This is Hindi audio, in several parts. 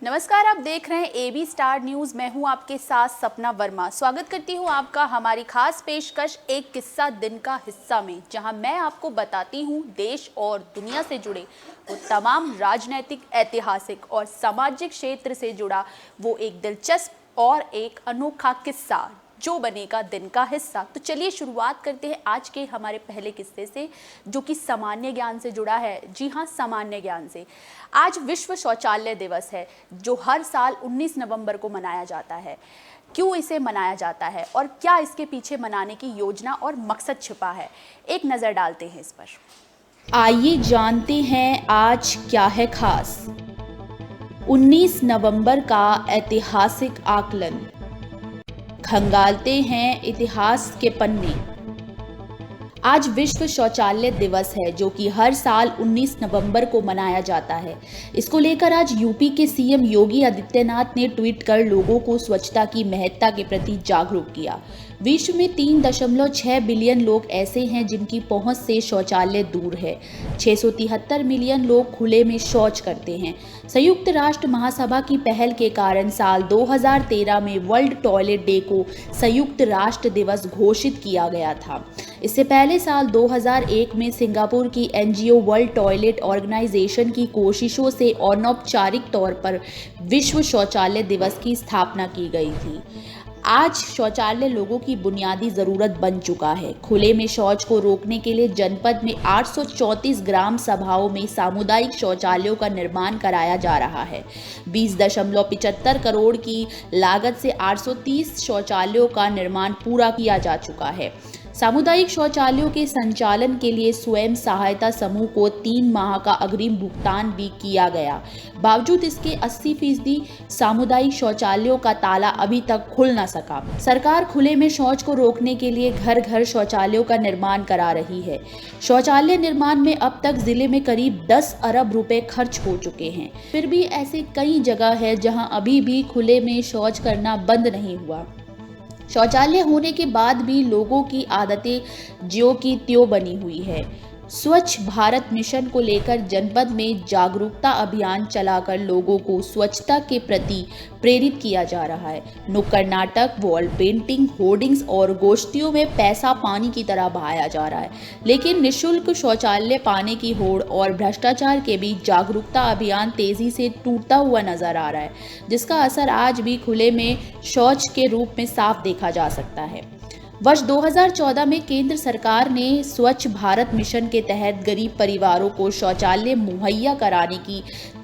नमस्कार, आप देख रहे हैं एबी स्टार न्यूज। मैं हूं आपके साथ सपना वर्मा। स्वागत करती हूं आपका हमारी खास पेशकश एक किस्सा दिन का हिस्सा में, जहां मैं आपको बताती हूं देश और दुनिया से जुड़े वो तमाम राजनीतिक, ऐतिहासिक और सामाजिक क्षेत्र से जुड़ा वो एक दिलचस्प और एक अनोखा किस्सा जो बनेगा दिन का हिस्सा। तो चलिए शुरुआत करते हैं आज के हमारे पहले किस्से से, जो कि सामान्य ज्ञान से जुड़ा है। जी हाँ, सामान्य ज्ञान से। आज विश्व शौचालय दिवस है, जो हर साल 19 नवंबर को मनाया जाता है। क्यों इसे मनाया जाता है और क्या इसके पीछे मनाने की योजना और मकसद छिपा है, एक नज़र डालते हैं इस पर। आइए जानते हैं आज क्या है खास। 19 नवंबर का ऐतिहासिक आकलन, खंगालते हैं इतिहास के पन्ने। आज विश्व शौचालय दिवस है, जो कि हर साल 19 नवंबर को मनाया जाता है। इसको लेकर आज यूपी के सीएम योगी आदित्यनाथ ने ट्वीट कर लोगों को स्वच्छता की महत्ता के प्रति जागरूक किया। विश्व में 3.6 बिलियन लोग ऐसे हैं जिनकी पहुंच से शौचालय दूर है। 673 मिलियन लोग खुले में शौच करते हैं। संयुक्त राष्ट्र महासभा की पहल के कारण साल 2013 में वर्ल्ड टॉयलेट डे को संयुक्त राष्ट्र दिवस घोषित किया गया था। इससे पहले साल 2001 में सिंगापुर की एनजीओ वर्ल्ड टॉयलेट ऑर्गेनाइजेशन की कोशिशों से अनौपचारिक तौर पर विश्व शौचालय दिवस की स्थापना की गई थी। आज शौचालय लोगों की बुनियादी ज़रूरत बन चुका है। खुले में शौच को रोकने के लिए जनपद में 834 ग्राम सभाओं में सामुदायिक शौचालयों का निर्माण कराया जा रहा है। 20.75 करोड़ की लागत से 830 शौचालयों का निर्माण पूरा किया जा चुका है। सामुदायिक शौचालयों के संचालन के लिए स्वयं सहायता समूह को 3 माह का अग्रिम भुगतान भी किया गया। बावजूद इसके 80% सामुदायिक शौचालयों का ताला अभी तक खुल न सका। सरकार खुले में शौच को रोकने के लिए घर घर शौचालयों का निर्माण करा रही है। शौचालय निर्माण में अब तक जिले में करीब 10 अरब रुपए खर्च हो चुके हैं। फिर भी ऐसे कई जगह है जहां अभी भी खुले में शौच करना बंद नहीं हुआ। शौचालय होने के बाद भी लोगों की आदतें ज्यों की त्यों बनी हुई है। स्वच्छ भारत मिशन को लेकर जनपद में जागरूकता अभियान चलाकर लोगों को स्वच्छता के प्रति प्रेरित किया जा रहा है। नुक्कड़ नाटक, वॉल पेंटिंग, होर्डिंग्स और गोष्ठियों में पैसा पानी की तरह बहाया जा रहा है। लेकिन निःशुल्क शौचालय पाने की होड़ और भ्रष्टाचार के बीच जागरूकता अभियान तेजी से टूटता हुआ नजर आ रहा है, जिसका असर आज भी खुले में शौच के रूप में साफ देखा जा सकता है। वर्ष 2014 में केंद्र सरकार ने स्वच्छ भारत मिशन के तहत गरीब परिवारों को शौचालय मुहैया कराने की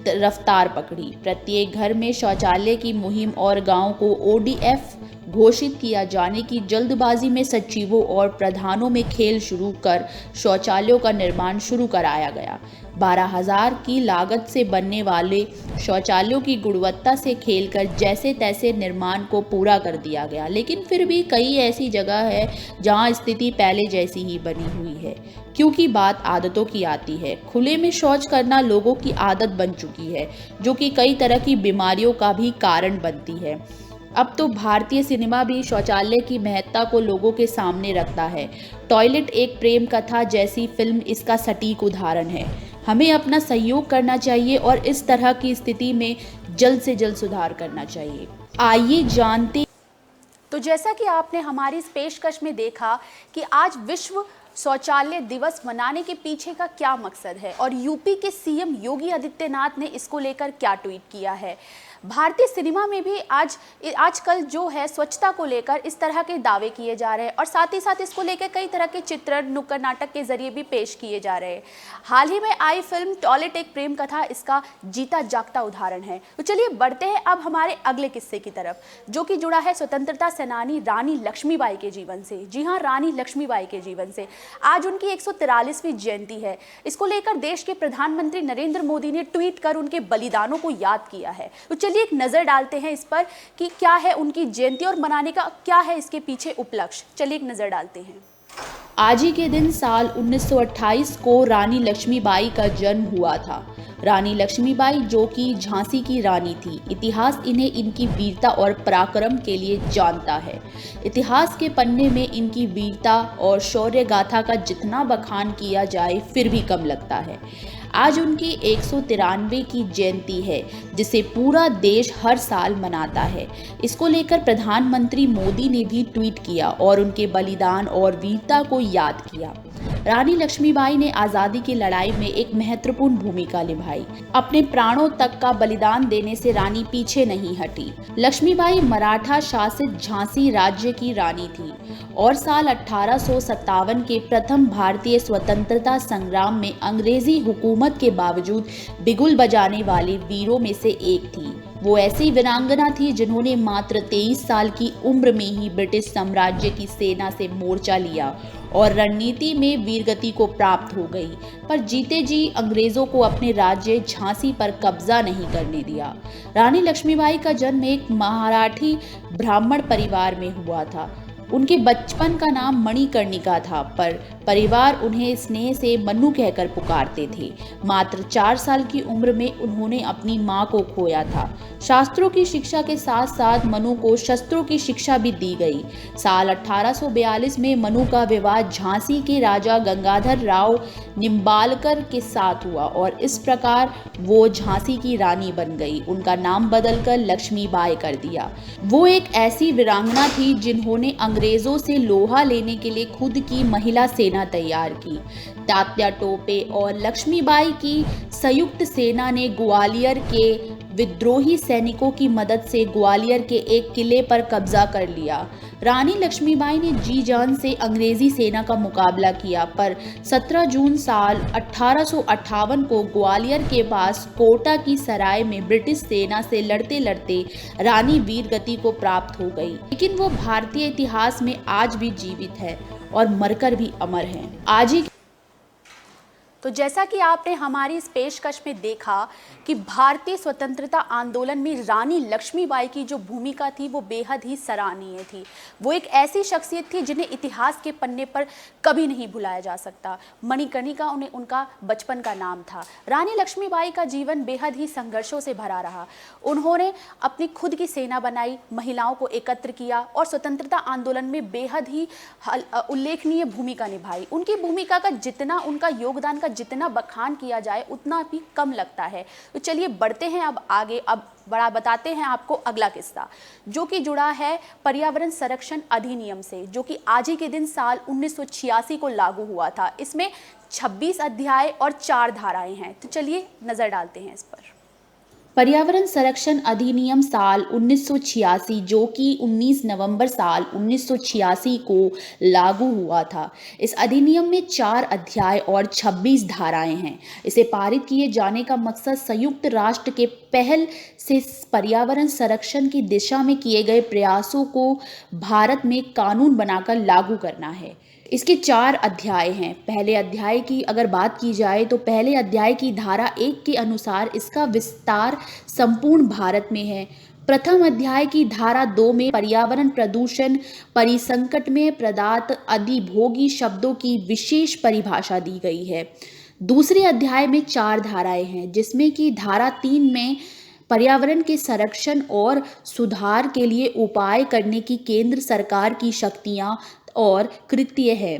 रफ्तार पकड़ी। प्रत्येक घर में शौचालय की मुहिम और गांव को ओडीएफ घोषित किया जाने की जल्दबाजी में सचिवों और प्रधानों में खेल शुरू कर शौचालयों का निर्माण शुरू कराया गया। 12,000 की लागत से बनने वाले शौचालयों की गुणवत्ता से खेलकर जैसे तैसे निर्माण को पूरा कर दिया गया। लेकिन फिर भी कई ऐसी जगह है जहां स्थिति पहले जैसी ही बनी हुई है, क्योंकि बात आदतों की आती है। खुले में शौच करना लोगों की आदत बन चुकी है, जो कि कई तरह की बीमारियों का भी कारण बनती है। अब तो भारतीय सिनेमा भी शौचालय की महत्ता को लोगों के सामने रखता है। टॉयलेट एक प्रेम कथा जैसी फिल्म इसका सटीक उदाहरण है। हमें अपना सहयोग करना चाहिए और इस तरह की स्थिति में जल्द से जल्द सुधार करना चाहिए। आइए जानते। तो जैसा कि आपने हमारी इस पेशकश में देखा कि आज विश्व शौचालय दिवस मनाने के पीछे का क्या मकसद है और यूपी के सीएम योगी आदित्यनाथ ने इसको लेकर क्या ट्वीट किया है। भारतीय सिनेमा में भी आजकल जो है स्वच्छता को लेकर इस तरह के दावे किए जा रहे हैं और साथ ही साथ इसको लेकर कई तरह के चित्रण नुक्कड़ नाटक के जरिए भी पेश किए जा रहे हैं। हाल ही में आई फिल्म टॉयलेट एक प्रेम कथा इसका जीता जागता उदाहरण है। तो चलिए बढ़ते हैं अब हमारे अगले किस्से की तरफ, जो कि जुड़ा है स्वतंत्रता सेनानी रानी लक्ष्मीबाई के जीवन से। जी हाँ, रानी लक्ष्मीबाई के जीवन से। आज उनकी 143वीं जयंती है। इसको लेकर देश के प्रधानमंत्री नरेंद्र मोदी ने ट्वीट कर उनके बलिदानों को याद किया है। तो चलिए एक नजर डालते हैं इस पर कि क्या है उनकी जयंती और मनाने का क्या है इसके पीछे उपलक्ष्य। चलिए एक नजर डालते हैं। आज ही के दिन साल 1928 को रानी लक्ष्मीबाई का जन्म हुआ था। रानी लक्ष्मीबाई जो कि झांसी की रानी थी। इतिहास इन्हें इनकी वीरता और पराक्रम के लिए जानता है। इतिहास के पन्ने में इनकी वीरता और शौर्य गाथा का जितना बखान किया जाए फिर भी कम लगता है। आज उनकी 193 की जयंती है, जिसे पूरा देश हर साल मनाता है। इसको लेकर प्रधानमंत्री मोदी ने भी ट्वीट किया और उनके बलिदान और वीरता को याद किया। रानी लक्ष्मीबाई ने आज़ादी की लड़ाई में एक महत्वपूर्ण भूमिका निभाई। अपने प्राणों तक का बलिदान देने से रानी पीछे नहीं हटी। लक्ष्मीबाई मराठा शासित झांसी राज्य की रानी थी और साल 1857 के प्रथम भारतीय स्वतंत्रता संग्राम में अंग्रेजी हुकूमत के बावजूद बिगुल बजाने वाले वीरों में से एक थी। वो ऐसी वीरांगना थी जिन्होंने मात्र 23 साल की उम्र में ही ब्रिटिश साम्राज्य की सेना से मोर्चा लिया और रणनीति में वीरगति को प्राप्त हो गई, पर जीते जी अंग्रेजों को अपने राज्य झांसी पर कब्जा नहीं करने दिया। रानी लक्ष्मीबाई का जन्म एक मराठी ब्राह्मण परिवार में हुआ था। उनके बचपन का नाम मणिकर्णिका था, पर परिवार उन्हें स्नेह से मन्नू कहकर पुकारते थे। मात्र 4 साल की उम्र में उन्होंने अपनी मां को खोया था। शास्त्रों की शिक्षा के साथ साथ मनु को शस्त्रों की शिक्षा भी दी गई। साल 1842 में मनु का विवाह झांसी के राजा गंगाधर राव निम्बालकर के साथ हुआ और इस प्रकार वो झांसी की रानी बन गई। उनका नाम बदलकर लक्ष्मीबाई कर दिया। वो एक ऐसी वीरांगना थी जिन्होंने अंग्रेजों से लोहा लेने के लिए खुद की महिला सेना तैयार की। तात्या टोपे और लक्ष्मीबाई की संयुक्त सेना ने ग्वालियर के विद्रोही सैनिकों की मदद से ग्वालियर के एक किले पर कब्जा कर लिया। रानी लक्ष्मीबाई ने जी जान से अंग्रेजी सेना का मुकाबला किया, पर 17 जून साल 1858 को ग्वालियर के पास कोटा की सराय में ब्रिटिश सेना से लड़ते लड़ते रानी वीरगति को प्राप्त हो गई। लेकिन वो भारतीय इतिहास में आज भी जीवित है और मरकर भी अमर है। आज ही तो जैसा कि आपने हमारी इस पेशकश में देखा कि भारतीय स्वतंत्रता आंदोलन में रानी लक्ष्मीबाई की जो भूमिका थी वो बेहद ही सराहनीय थी। वो एक ऐसी शख्सियत थी जिन्हें इतिहास के पन्ने पर कभी नहीं भुलाया जा सकता। मणिकर्णिका उनका बचपन का नाम था। रानी लक्ष्मीबाई का जीवन बेहद ही संघर्षों से भरा रहा। उन्होंने अपनी खुद की सेना बनाई, महिलाओं को एकत्र किया और स्वतंत्रता आंदोलन में बेहद ही उल्लेखनीय भूमिका निभाई। उनकी भूमिका का जितना, उनका योगदान का जितना बखान किया जाए उतना भी कम लगता है। तो चलिए बढ़ते हैं अब आगे। अब बड़ा बताते हैं आपको अगला किस्सा, जो कि जुड़ा है पर्यावरण संरक्षण अधिनियम से, जो कि आज ही के दिन साल 1986 को लागू हुआ था। इसमें 26 अध्याय और 4 धाराएं हैं। तो चलिए नजर डालते हैं इस पर। पर्यावरण संरक्षण अधिनियम साल 1986, जो कि 19 नवंबर साल 1986 को लागू हुआ था। इस अधिनियम में 4 अध्याय और 26 धाराएं हैं। इसे पारित किए जाने का मकसद संयुक्त राष्ट्र के पहल से पर्यावरण संरक्षण की दिशा में किए गए प्रयासों को भारत में कानून बनाकर लागू करना है। इसके 4 अध्याय हैं। पहले अध्याय की अगर बात की जाए तो पहले अध्याय की धारा 1 के अनुसार इसका विस्तार संपूर्ण भारत में है। प्रथम अध्याय की धारा 2 में पर्यावरण प्रदूषण परिसंकट में पदार्थ अधिभोगी शब्दों की विशेष परिभाषा दी गई है। दूसरे अध्याय में 4 धाराएं हैं, जिसमें कि धारा 3 में पर्यावरण के संरक्षण और सुधार के लिए उपाय करने की केंद्र सरकार की शक्तियां और कृत्य है।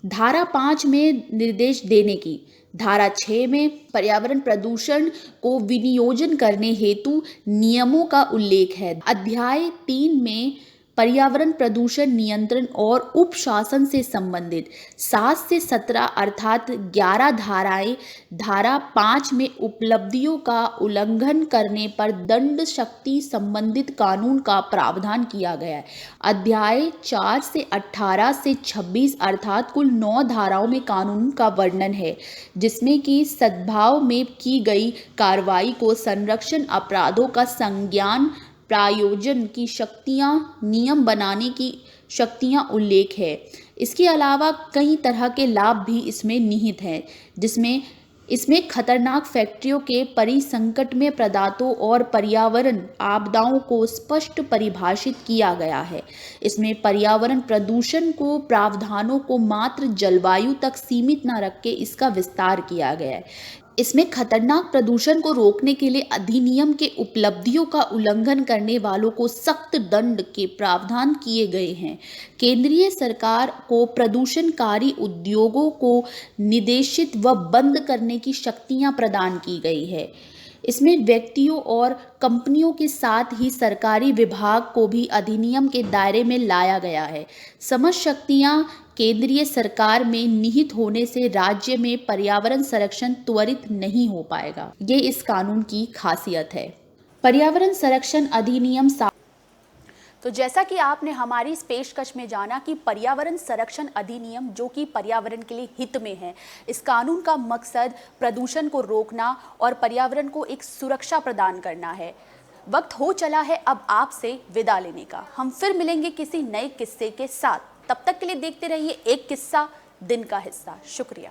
धारा 5 में निर्देश देने की, धारा 6 में पर्यावरण प्रदूषण को विनियोजन करने हेतु नियमों का उल्लेख है। अध्याय 3 में पर्यावरण प्रदूषण नियंत्रण और उपशासन से संबंधित 7 से 17 अर्थात 11 धाराएं। धारा 5 में उपलब्धियों का उल्लंघन करने पर दंड शक्ति संबंधित कानून का प्रावधान किया गया है। अध्याय 4 से 18 से 26 अर्थात कुल 9 धाराओं में कानून का वर्णन है, जिसमें कि सद्भाव में की गई कार्रवाई को संरक्षण, अपराधों का संज्ञान, प्रायोजन की शक्तियां, नियम बनाने की शक्तियां उल्लेख है। इसके अलावा कई तरह के लाभ भी इसमें निहित हैं, जिसमें इसमें खतरनाक फैक्ट्रियों के परिसंकट में पदार्थों और पर्यावरण आपदाओं को स्पष्ट परिभाषित किया गया है। इसमें पर्यावरण प्रदूषण को प्रावधानों को मात्र जलवायु तक सीमित न रख के इसका विस्तार किया गया है। इसमें खतरनाक प्रदूषण को रोकने के लिए अधिनियम के उपलब्धियों का उल्लंघन करने वालों को सख्त दंड के प्रावधान किए गए हैं। केंद्रीय सरकार को प्रदूषणकारी उद्योगों को निदेशित व बंद करने की शक्तियां प्रदान की गई है। इसमें व्यक्तियों और कंपनियों के साथ ही सरकारी विभाग को भी अधिनियम के दायरे में लाया गया है। समझ शक्तियां केंद्रीय सरकार में निहित होने से राज्य में पर्यावरण संरक्षण त्वरित नहीं हो पाएगा। ये इस कानून की खासियत है। पर्यावरण संरक्षण अधिनियम तो जैसा कि आपने हमारी इस पेशकश में जाना कि पर्यावरण संरक्षण अधिनियम जो कि पर्यावरण के लिए हित में है, इस कानून का मकसद प्रदूषण को रोकना और पर्यावरण को एक सुरक्षा प्रदान करना है। वक्त हो चला है अब आपसे विदा लेने का। हम फिर मिलेंगे किसी नए किस्से के साथ। तब तक के लिए देखते रहिए एक किस्सा दिन का हिस्सा। शुक्रिया।